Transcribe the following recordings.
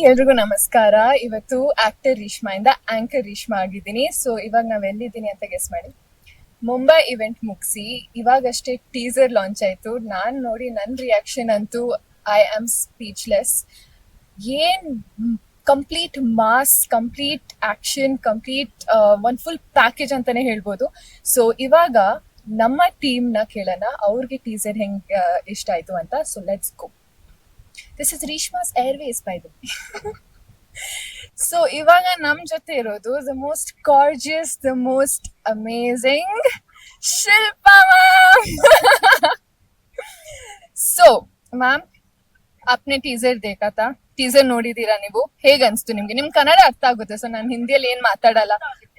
ಎಲ್ರಿಗೂ ನಮಸ್ಕಾರ. ಇವತ್ತು ಆಕ್ಟರ್ ರೀಶ್ಮಾ ಇಂದ ಆಂಕರ್ ರೀಶ್ಮಾ ಆಗಿದ್ದೀನಿ. ಸೊ ಇವಾಗ ನಾವ್ ಎಲ್ಲಿದ್ದೀನಿ ಅಂತ ಗೆಸ್ ಮಾಡಿ. ಮುಂಬೈ ಇವೆಂಟ್ ಮುಗಿಸಿ ಇವಾಗಷ್ಟೇ ಟೀಸರ್ ಲಾಂಚ್ ಆಯ್ತು. ನಾನ್ ನೋಡಿ ನನ್ ರಿಯಾಕ್ಷನ್ ಅಂತೂ ಐ ಆಮ್ ಸ್ಪೀಚ್ಲೆಸ್. ಏನ್ complete mass, complete action, complete ಒಂದ್ ಫುಲ್ ಪ್ಯಾಕೇಜ್ ಅಂತಾನೆ ಹೇಳ್ಬೋದು. ಸೊ ಇವಾಗ ನಮ್ಮ ಟೀಮ್ ನ ಕೇಳೋಣ ಅವ್ರಿಗೆ ಟೀಸರ್ ಹೆಂಗ್ ಇಷ್ಟ ಆಯ್ತು ಅಂತ. So let's go. This is Reshma's airways by the way. So ಇವಾಗ ನಮ್ ಜೊತೆ ಇರೋದು the most gorgeous, the most amazing Shilpa ma'am. So ma'am, आपने ಟೀಸರ್ देखा था, ಟೀಸರ್ ನೋಡಿದೀರಾ ನೀವು? ಹೇಗ್ ಅನ್ಸ್ತು ನಿಮ್ಗೆ? ನಿಮ್ ಕನ್ನಡ ಅರ್ಥ ಆಗುತ್ತೆ? ಸೊ ನಾನು ಹಿಂದಿಯಲ್ಲಿ ಏನ್ ಮಾತಾಡಲ್ಲ,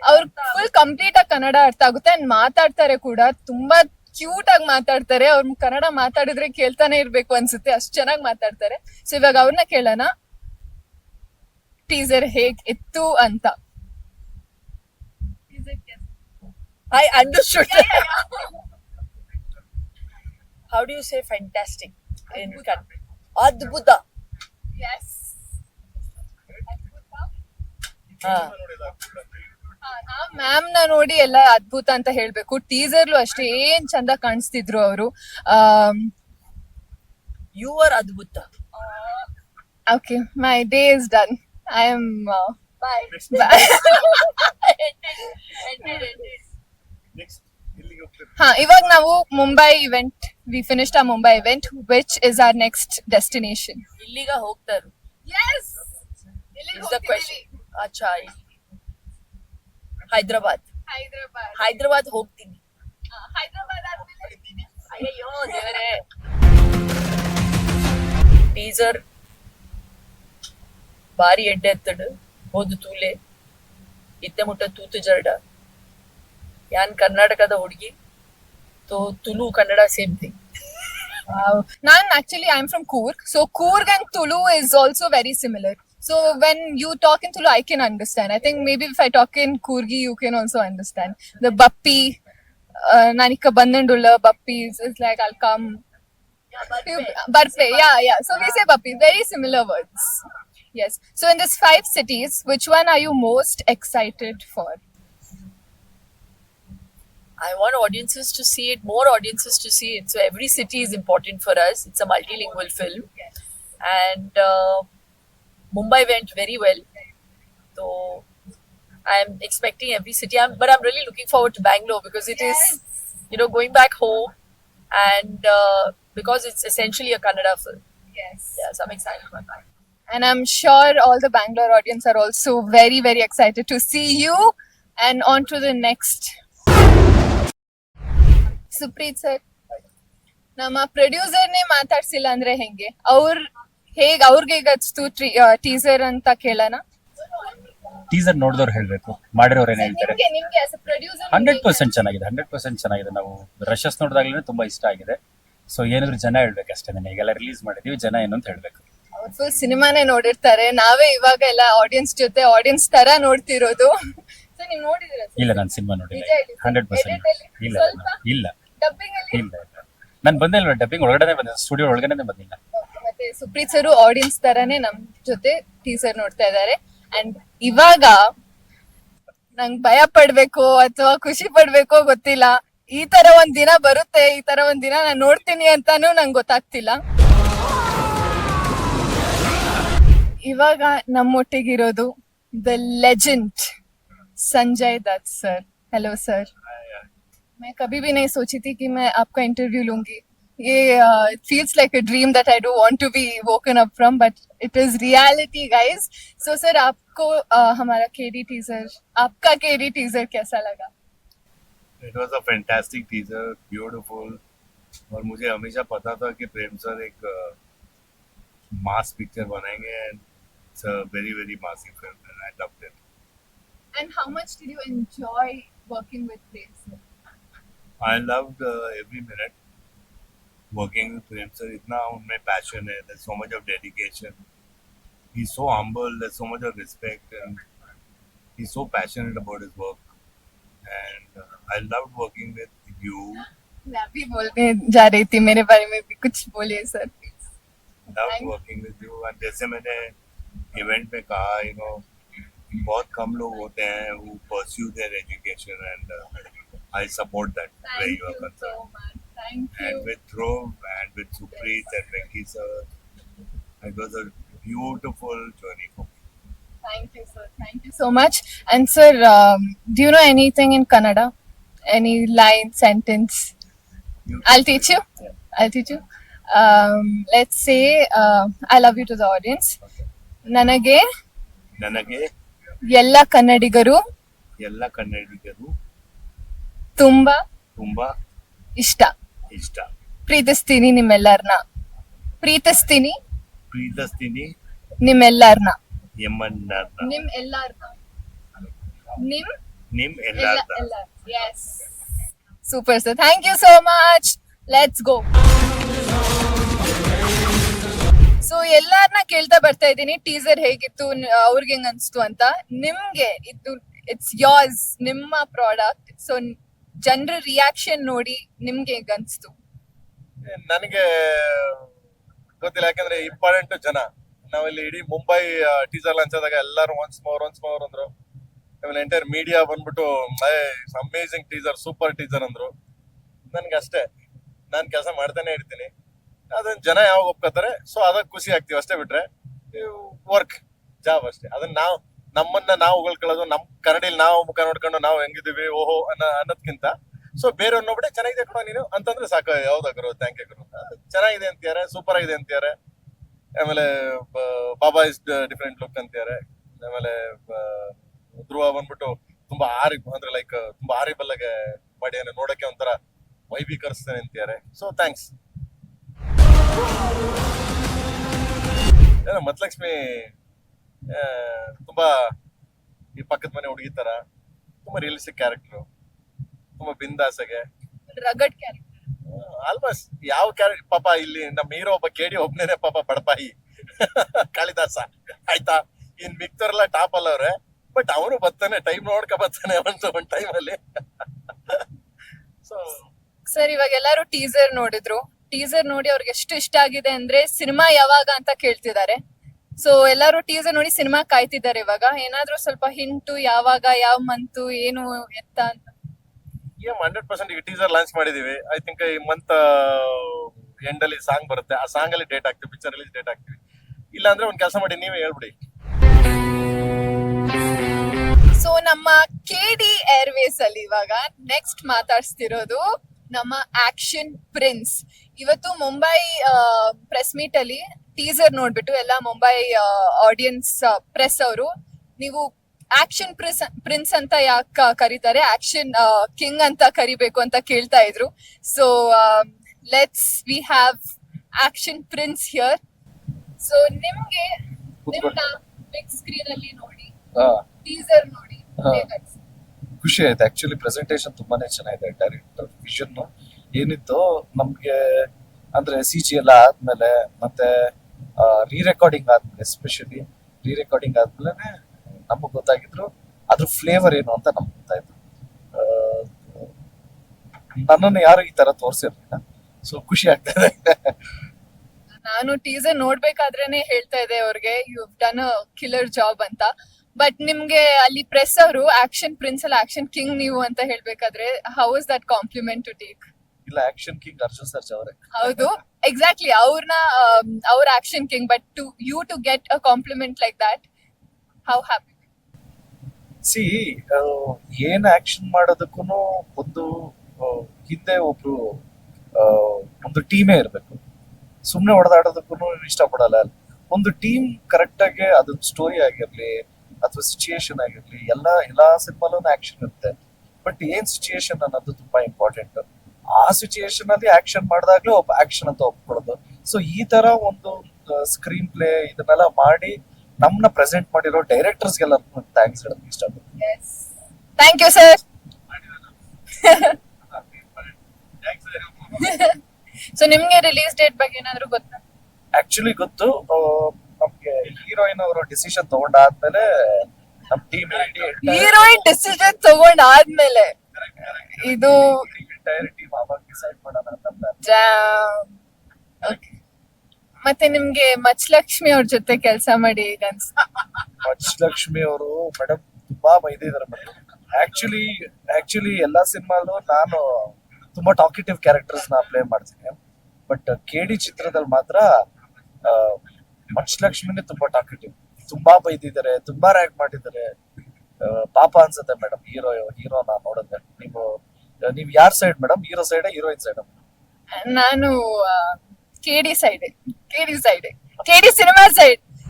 ಅವ್ರು ಫುಲ್ ಕಂಪ್ಲೀಟ್ ಆಗಿ ಕನ್ನಡ ಅರ್ಥ ಆಗುತ್ತೆ ಅಂಡ್ ಮಾತಾಡ್ತಾರೆ ಕೂಡ. ತುಂಬಾ ಕ್ಯೂಟ್ ಆಗಿ ಮಾತಾಡ್ತಾರೆ. ಅವ್ರ ಕನ್ನಡ ಮಾತಾಡಿದ್ರೆ ಕೇಳ್ತಾನೆ ಇರ್ಬೇಕು ಅನ್ಸುತ್ತೆ, ಅಷ್ಟ್ ಚೆನ್ನಾಗಿ ಮಾತಾಡ್ತಾರೆ. ಸೊ ಇವಾಗ ಅವ್ರನ್ನ ಕೇಳೋಣ ಟೀಸರ್ ಹೇಗ್ ಇತ್ತು ಅಂತ. I understood. How do you say fantastic in Kannada? Adbhuta. Yes. Ma'am ನ ನೋಡಿ ಎಲ್ಲ ಅದ್ಭುತ ಅಂತ ಹೇಳ್ಬೇಕು. ಟೀಸರ್ಲು ಅಷ್ಟೇ ಏನ್ ಚಂದ ಕಾಣಿಸ್ತಿದ್ರು ಅವರು. You are Adbhuta. Okay, my day is done. I am Bye. ಹಾ, ಇವಾಗ ನಾವು ಮುಂಬೈ ಇವೆಂಟ್, ವಿ ಫಿನಿಶ್ಡ್ ಆ Mumbai event, which is our next destination. ಇಲ್ಲಿಗ ಹೋಗ್ತಾರು. Yes. Is the question. ಅಚ್ಚಾ, ಹೈದ್ರಾಬಾದ್. ಹೈದ್ರಾಬಾದ್. ಹೈದ್ರಾಬಾದ್ ಹೋಗ್ತೀನಿ. ಹೈದ್ರಾಬಾದ್ ಆದ್ಮೇಲೆ ಅಯ್ಯೋ ದೇವರೇ. ಟೀಸರ್ ಬಾರಿ ಎಡ್ಡೆ ಎತ್ತಡು ಹೋದು ತೂಲೆ ಇತ್ತೆ ಮುಟ್ಟ ತೂತು ಜರ್ಡ. ಯಾನ್ ಕರ್ನಾಟಕದ ಹುಡುಗಿ, ತುಳು ಕನ್ನಡ ಸೇಮ್ ಥಿಂಗ್. ನಾನು actually I'm from Coorg, so Coorg and Tulu is also very similar. So when you talk in Tulu, I can understand. I think maybe if I talk in Coorgi, you can also understand. The Bappi, Nanika Bandandulla Bappi is like I'll come. Barpe, yeah. So we say Bappi, very similar words. Yes. So in these 5 cities, which one are you most excited for? I want audiences to see it, more audiences to see it. So every city is important for us. It's a multilingual film. And Mumbai went very well. So I'm expecting every city. But I'm really looking forward to Bangalore because it is, going back home. And because it's essentially a Kannada film. Yes. Yeah, so I'm excited about that. And I'm sure all the Bangalore audience are also very, very excited to see you. And on to the next. Supreeth sir, ನಮ್ಮ ಪ್ರೊಡ್ಯೂಸರ್ನೇ ಮಾತಾಡ್ಸಿಲ್ಲ ಅಂದ್ರೆ ಹೆಂಗೆ? ಅವ್ರಿಗೆ ಗಚ್ತು teaser ಅಂತ ಕೇಳೋಣ. Teaser ನೋಡಿದವ್ರು ಹೇಳ್ಬೇಕು, ಮಾಡಿರೋರು ಏನ್ ಹೇಳ್ತಾರೆ. ನಿಮ್ಗೆ as a producer 100% ಚೆನ್ನಾಗಿದೆ, 100% ಚೆನ್ನಾಗಿದೆ. ನಾವು ರಶಸ್ ನೋಡಿದಾಗ್ಲೇ ತುಂಬಾ ಇಷ್ಟ ಆಗಿದೆ. ಸೊ ಏನಾದ್ರು ಜನ ಹೇಳ್ಬೇಕು ಅಷ್ಟೇ. ಈಗೆಲ್ಲ ರಿಲೀಸ್ ಮಾಡಿದೀವಿ, ಜನ ಏನು ಅಂತ ಹೇಳ್ಬೇಕು. ಅವ್ರು ಫುಲ್ ಸಿನಿಮಾನೇ ನೋಡಿರ್ತಾರೆ. ನಾವೇ ಇವಾಗ ಎಲ್ಲ ಆಡಿಯನ್ಸ್ ಜೊತೆ ಆಡಿಯನ್ಸ್ ತರ ನೋಡ್ತಿರೋದು. ಸೊ ನೀವು ನೋಡಿದಿರ? ಇಲ್ಲ, ನಾನು ಸಿನಿಮಾ ನೋಡಿಲ್ಲ. 100% ಇಲ್ಲ ಇಲ್ಲ ಡಬ್ಬಿಂಗ್ ಅಲ್ಲಿ ಇಲ್ಲ. ನಾನು ಬಂದಿಲ್ಲ ಡಬ್ಬಿಂಗ್ ಒಳಗಡೆ ಬಂದಿಲ್ಲ, ಸ್ಟುಡಿಯೋ ಒಳಗಡೆ ಬಂದಿಲ್ಲ. ಮತ್ತೆ ಸುಪ್ರೀತ್ ಸರ್ ಆಡಿಯನ್ಸ್ ತರಾನೇ ನಮ್ ಜೊತೆ ಟೀಸರ್ ನೋಡ್ತಾ ಇದ್ದಾರೆ. ಅಂಡ್ ಇವಾಗ ನಂಗ್ ಭಯ ಪಡ್ಬೇಕು ಅಥವಾ ಖುಷಿ ಪಡ್ಬೇಕೋ ಗೊತ್ತಿಲ್ಲ. ಈ ತರ ಒಂದ್ ದಿನ ಬರುತ್ತೆ, ಈ ತರ ಒಂದ್ ದಿನ ನಾನ್ ನೋಡ್ತೀನಿ ಅಂತಾನು ನಂಗೆ ಗೊತ್ತಾಗ್ತಿಲ್ಲ. ಇವಾಗ ನಮ್ಮೊಟ್ಟಿಗಿರೋದು the legend Sanjay Dutt sir. Hello sir. मैं कभी भी नहीं सोची थी कि मैं आपका इंटरव्यू लूंगी. ये it feels like a dream that I don't want to be woken up from, but it is reality, guys. So sir, आपको हमारा केडी टीजर, आपका केडी टीजर कैसा लगा? It was a fantastic teaser, beautiful. और मुझे हमेशा पता था कि प्रेम सर एक मास पिक्चर बनाएंगे and it's a very very massive film and I loved it. And how much did you enjoy working with Prem sir? I loved every minute working with Prem sir. इतना उनमें passion है, there's so much of dedication. He's so humble, there's so much of respect and he's so passionate about his work. And I loved working with you. मैं भी बोलने जा रही थी, मेरे बारे में भी कुछ बोलिए sir. Loved working with you and जैसे मैंने इवेंट पे कहा बहुत कम लोग होते हैं who pursue their education and I support that where you are concerned. much. Thank And with Dhruv and with Supreet and Venki sir, it was a beautiful journey for me. Thank you, sir. Thank you so much. And sir, do you know anything in Kannada? Any line, sentence? I'll teach you. I'll teach you. Let's say, I love you to the audience. ನನಗೆ ನನಗೆ ಎಲ್ಲ ಕನ್ನಡಿಗರು ಎಲ್ಲ ಕನ್ನಡಿಗರು ತುಂಬಾ ತುಂಬಾ ಇಷ್ಟ. ಇಷ್ಟ. ಪ್ರೀತಿಸ್ತೀನಿ ನಿಮ್ಮೆಲ್ಲರನ್ನ. ಪ್ರೀತಿಸ್ತೀನಿ ಪ್ರೀತಿಸ್ತೀನಿ ನಿಮ್ಮೆಲ್ಲರನ್ನ. ಎಮ್ಮನ್ನರ್ನ ನಿಮ್ ಎಲ್ಲಾರ್ನ. ನಿಮ್ ನಿಮ್ ಎಲ್ಲಾರ್ನ. Yes. Super, sir. Thank you so much. Let's go. So ಎಲ್ಲಾರ್ನ ಕೇಳ್ತಾ ಬರ್ತಾ ಇದ್ದೀನಿ ಟೀಸರ್ ಹೇಗಿತ್ತು, ಅವ್ರಿಗೆ ಹೆಂಗ್ ಅನ್ಸ್ತು ಅಂತ. ನಿಮ್ಗೆ ಇದು ಇಟ್ಸ್ ಯೋರ್ಸ್, ನಿಮ್ಮ ಪ್ರಾಡಕ್ಟ್. ಸೊ ಜನರ ರಿಯಾಕ್ಷನ್ ನೋಡಿ ನಿಮ್ಗೆ ಹೇಗ್ ಅನ್ಸ್ತು? ನನಗೆ ಗೊತ್ತಿಲ್ಲ, ಯಾಕಂದ್ರೆ ಇಂಪಾರ್ಟೆಂಟ್ ಜನ. ನಾವಿಲ್ಲಿ ಇಡೀ ಮುಂಬೈ ಟೀಸರ್ ಲಾಂಚ್ ಆದಾಗ ಎಲ್ಲರೂ ಒನ್ಸ್ ಮೋರ್ ಅಂದ್ರು. ಆಮೇಲೆ ಎಂಟೈರ್ ಮೀಡಿಯಾ ಬಂದ್ಬಿಟ್ಟು ಅಮೇಸಿಂಗ್ ಟೀಸರ್, ಸೂಪರ್ ಟೀಸರ್ ಅಂದ್ರು. ನನ್ಗೆ ಅಷ್ಟೇ, ನಾನ್ ಕೆಲಸ ಮಾಡ್ತಾನೆ ಇರ್ತೀನಿ. ಅದನ್ನ ಜನ ಯಾವಾಗ ಒಪ್ಕೋತಾರೆ ಸೊ ಅದಕ್ಕೆ ಖುಷಿ ಆಗ್ತೀವಿ ಅಷ್ಟೇ, ಬಿಟ್ರೆ ವರ್ಕ್ ಜಾಬ್ ಅಷ್ಟೇ. ಅದನ್ನ ನಮ್ಮನ್ನ ನಾವು ಉಳ್ಕೊಳ್ಳೋದು, ನಮ್ ಕನ್ನಡಿಲಿ ನಾವು ಮುಖ ನೋಡ್ಕೊಂಡು ನಾವು ಹೆಂಗಿದೀವಿ ಓಹೋ ಅನ್ನೋದ್ಕಿಂತ ಸೊ ಬೇರೆಯವ್ರು ನೋಡ್ಬಿಟ್ಟೆ ಚೆನ್ನಾಗಿದೆ ಕಣೋ ನೀನು ಅಂತಂದ್ರೆ ಸಾಕು. ಯಾವ್ದಾಗ್ರು ಥ್ಯಾಂಕ್ ಯು ಗುರು, ಚೆನ್ನಾಗಿದೆ ಅಂತಾರೆ, ಸೂಪರ್ ಆಗಿದೆ ಅಂತಾರೆ. ಆಮೇಲೆ ಬಾಬಾ ಇಸ್ ಡಿಫ್ರೆಂಟ್ ಲುಕ್ ಅಂತಾರೆ. ಆಮೇಲೆ ಧ್ರುವ ಬಂದ್ಬಿಟ್ಟು ತುಂಬಾ ಅಂದ್ರೆ ಲೈಕ್ ತುಂಬಾ ಹಾರಿಬಲ್ ಆಗಿ ಮಾಡಿ ನೋಡಕ್ಕೆ ಒಂಥರ ವೈಭೀಕರಿಸ್ತಾನೆ ಅಂತಾರೆ. So thanks. ಮತ್ಲಕ್ಷ್ಮಿ ತುಂಬಾ ಈ ಪಕ್ಕದ ಮನೆ ಹುಡುಗಿ ತರ ತುಂಬಾ ರಿಯಲಿಸ್ಟಿಕ್ ಕ್ಯಾರೆಕ್ಟರ್, ತುಂಬಾ ಬಿಂದಾಸಗೆ ರಗಡ್ ಕ್ಯಾರೆಕ್ಟರ್. ಆಲ್ಮೋಸ್ಟ್ ಯಾವ ಕ್ಯಾರೆಕ್ಟರ್ ಪಾಪ ಇಲ್ಲಿ ನಮ್ಮ ಹೀರೋ ಒಬ್ಬ ಕೇಡಿ ಒಬ್ನೇನೆ ಪಾಪ ಬಡಪಾಯಿ ಕಾಳಿದಾಸ ಆಯ್ತಾ. ಇನ್ ಮಿಕ್ತವ್ರೆಲ್ಲ ಟಾಪ್ ಅಲ್ಲ ಅವ್ರೆ, ಬಟ್ ಅವನು ಬರ್ತಾನೆ, ಟೈಮ್ ನೋಡ್ಕ ಬರ್ತಾನೆ ಒಂದ್ ಟೈಮ್ ಅಲ್ಲಿ. ಸೊ ಸರ್, ಇವಾಗ ಎಲ್ಲಾರು ಟೀಸರ್ ನೋಡಿದ್ರು. ಟೀಸರ್ ನೋಡಿ ಅವ್ರಿಗೆ ಎಷ್ಟು ಇಷ್ಟ ಆಗಿದೆ ಅಂದ್ರೆ ಸಿನಿಮಾ ಯಾವಾಗ ಅಂತ ಕೇಳ್ತಿದ್ದಾರೆ. ಸೊ ಎಲ್ಲಾರು ಟೀಸರ್ ನೋಡಿ ಸಿನಿಮಾ ಕಾಯ್ತಿದ್ದಾರೆ. ಇವಾಗ ಏನಾದ್ರೂ ಸ್ವಲ್ಪ ಹಿಂಟು, ಯಾವಾಗ, ಯಾವ ಮಂತು, ಏನು ಎತ್ತ ಅಂತ? 100% ಈಗ ಟೀಸರ್ ಲಾಂಚ್ ಮಾಡಿದೀವಿ. ಐ ಥಿಂಕ್ ಈ ಮಂತ್ ಎಂಡ್ ಅಲ್ಲಿ ಸಾಂಗ್ ಬರುತ್ತೆ. ಆ ಸಾಂಗ್ ಅಲ್ಲಿ ಡೇಟ್ ಹಾಕ್ತಿವಿ, ಪಿಕ್ಚರ್ ರಿಲೀಸ್ ಡೇಟ್ ಹಾಕ್ತಿವಿ. ಇಲ್ಲ ಅಂದ್ರೆ ಒಂದ್ ಕೆಲಸ ಮಾಡಿ, ನೀವೇ ಹೇಳ್ಬಿಡಿ. ಸೊ ನಮ್ಮ KD ಏರ್ವೇಸ್ ಅಲ್ಲಿ ಇವಾಗ ನೆಕ್ಸ್ಟ್ ಮಾತಾಡ್ಸ್ತಿರೋದು ನಮ್ಮ ಆಕ್ಷನ್ ಪ್ರಿನ್ಸ್. ಇವತ್ತು ಮುಂಬೈ ಪ್ರೆಸ್ ಮೀಟ್ ಅಲ್ಲಿ ಟೀಸರ್ ನೋಡ್ಬಿಟ್ಟು ಎಲ್ಲ ಮುಂಬೈ ಆಡಿಯನ್ಸ್ ಪ್ರೆಸ್ ಅವರು, ನೀವು ಆಕ್ಷನ್ ಪ್ರಿನ್ಸ್ ಅಂತ ಯಾಕೆ ಕರೀತಾರೆ, ಆಕ್ಷನ್ ಕಿಂಗ್ ಅಂತ ಕರಿಬೇಕು ಅಂತ ಕೇಳ್ತಾ ಇದ್ರು. So we have action prince here. So ನಿಮ್ಗೆ ನಿಮ್ನ ಬಿಗ್ ಸ್ಕ್ರೀನ್ ಅಲ್ಲಿ ನೋಡಿ, ಟೀಸರ್ ನೋಡಿ ಹೇಗನ್ಸ್ತು? ಖುಷಿ ಆಯ್ತು. ಆಕ್ಚುಲಿ ಪ್ರೆಸೆಂಟೇಶನ್ ತುಂಬಾನೇ ಚೆನ್ನಾಗಿದೆ. ಡೈರೆಕ್ಟರ್ ವಿಷನ್ ಏನಿತ್ತು ನಮ್ಗೆ ಅಂದ್ರೆ CG ಎಲ್ಲ ಆದ್ಮೇಲೆ ಮತ್ತೆ ರೀರೆಕಾರ್ಡಿಂಗ್ ಆದ್ಮೇಲೆ, ಎಸ್ಪೆಷಲಿ ರೀರೆಕಾರ್ಡಿಂಗ್ ಆದ್ಮೇಲೆ ನಮಗ್ ಗೊತ್ತಾಗಿದ್ರು ಅದ್ರ ಫ್ಲೇವರ್ ಏನು ಅಂತ ನಮ್ಗೆ ಗೊತ್ತಾಯ್ತು. ನನ್ನನ್ನು ಯಾರು ಈ ತರ ತೋರ್ಸಿರ್ಲಿಲ್ಲ, ಸೊ ಖುಷಿ ಆಗ್ತಾ ಇದೆ. ನಾನು ಟೀಸರ್ ನೋಡ್ಬೇಕಾದ್ರೇನೆ ಹೇಳ್ತಾ ಇದ್ದೆ ಅವ್ರಿಗೆ, you done a killer job ಅಂತ. ಬಟ್ ನಿಮ್ಗೆ ಅಲ್ಲಿ ಪ್ರೆಸ್ ಅವರು ಆಕ್ಷನ್ ಪ್ರಿನ್ಸ್ ಅಲ್ಲ ಆಕ್ಷನ್ ಕಿಂಗ್ ನೀವು ಅಂತ ಹೇಳ್ಬೇಕಾದ್ರೆ, how is that compliment to take? ಇಲ್ಲ, ಆಕ್ಷನ್ ಕಿಂಗ್ ಅರ್ಜುನ್ ಸರ್ಜಾ ಅವರೇ. ಹೌದು, ಎಕ್ಸಾಕ್ಟ್ಲಿ, ಅವ್ರ action king. But to get a compliment like that, how happy? See, ಏನ್ ಆಕ್ಷನ್ ಮಾಡೋದಕ್ಕೂ ಒಂದು ಹಿಂದೆ ಒಬ್ರು ಒಂದು ಟೀಮೇ ಇರ್ಬೇಕು. ಸುಮ್ನೆ ಹೊಡೆದಾಡೋದಕ್ಕೂ ಇಷ್ಟಪಡಲ್ಲ. ಒಂದು ಟೀಮ್ ಕರೆಕ್ಟ್ ಆಗಿ ಅದೊಂದು ಸ್ಟೋರಿ ಆಗಿರ್ಲಿ ಅಥವಾ ಸಿಚುಯೇಷನ್ ಆಗಿರ್ಲಿ, ಎಲ್ಲಾ ಸಿನಿಮಾಲೂ ಆಕ್ಷನ್ ಇರುತ್ತೆ. ಬಟ್ ಏನ್ ಸಿಚುಯೇಷನ್ ಅನ್ನೋದು ತುಂಬಾ ಇಂಪಾರ್ಟೆಂಟ್. ಆ ಸಿಚುಯೇಷನ್ ಅಲ್ಲಿ ಆಕ್ಷನ್ ಮಾಡಿದಾಗ್ಲೂ ಆಕ್ಷನ್ ಅಂತ ಒಪ್ಕೊಳ್ಳೋದು. ಸೊ ಈ ತರ ಒಂದು ಸ್ಕ್ರೀನ್ ಪ್ಲೇ ಇದನ್ನೆಲ್ಲ ಮಾಡಿ ನಮ್ನ ಪ್ರೆಸೆಂಟ್ ಮಾಡಿರೋ ಡೈರೆಕ್ಟರ್ಸ್ಗೆಲ್ಲ ಥ್ಯಾಂಕ್ಸ್ ಹೇಳೋದು ಇಷ್ಟಪಡ್ತೀನಿ. Thank you sir. ಸೊ ನಿಮ್ಗೆ ರಿಲೀಸ್ ಡೇಟ್ ಬಗ್ಗೆ ಏನಾದ್ರು ಗೊತ್ತಾ? ಆಕ್ಚುಲಿ ಗೊತ್ತು. ನಮ್ಗೆ ಹೀರೋಯಿನ್ ಅವರು ಡಿಸಿಷನ್ ತಗೊಂಡಾದ್ಮೇಲೆ ನಮ್ ಟೀಮ್ ಹೀರೋಯಿನ್ ಡಿಸಿಷನ್ ತಗೊಂಡಾದ್ಮೇಲೆ ಇದು ಎಂಟೈರ್ ಟೀಮ್ ಅವಾಗ ಡಿಸೈಡ್ ಮಾಡೋಣ ಅಂತ. ಓಕೆ, ಮತ್ತೆ ನಿಮ್ಗೆ ಮಚ್ಲಕ್ಷ್ಮಿ ಅವ್ರ ಜೊತೆ ಕೆಲಸ ಮಾಡಿ ಈಗ ಲಕ್ಷ್ಮಿ ಅವರು ಮೇಡಮ್ ತುಂಬಾ ಬೈದಿದ್ದಾರೆ ಮೇಡಮ್. ಆಕ್ಚುಲಿ ಎಲ್ಲಾ ಸಿನಿಮಾಲು ನಾನು ತುಂಬಾ ಟಾಕಿಟಿವ್ ಕ್ಯಾರೆಕ್ಟರ್ಸ್ ನ ಪ್ಲೇ ಮಾಡ್ತೀನಿ. ಬಟ್ ಕೆಡಿ ಚಿತ್ರದಲ್ಲಿ ಮಾತ್ರ ಲಕ್ಷ್ಮಿನೇ ತುಂಬಾ ಟಾಕಿಟಿವ್, ತುಂಬಾ ಬೈದಿದ್ದಾರೆ, ತುಂಬಾ ರ್ಯಾಕ್ ಮಾಡಿದ್ದಾರೆ. ಪಾಪ ಅನ್ಸುತ್ತೆ ಮೇಡಮ್ ಹೀರೋನ ನೋಡಿದ್ರೆ. ನೀವು ಯಾರ್ side madam? Hero side, heroine side? ನಾನು ಕೆಡಿ ಸಿನಿಮಾ ಸೈಡ್.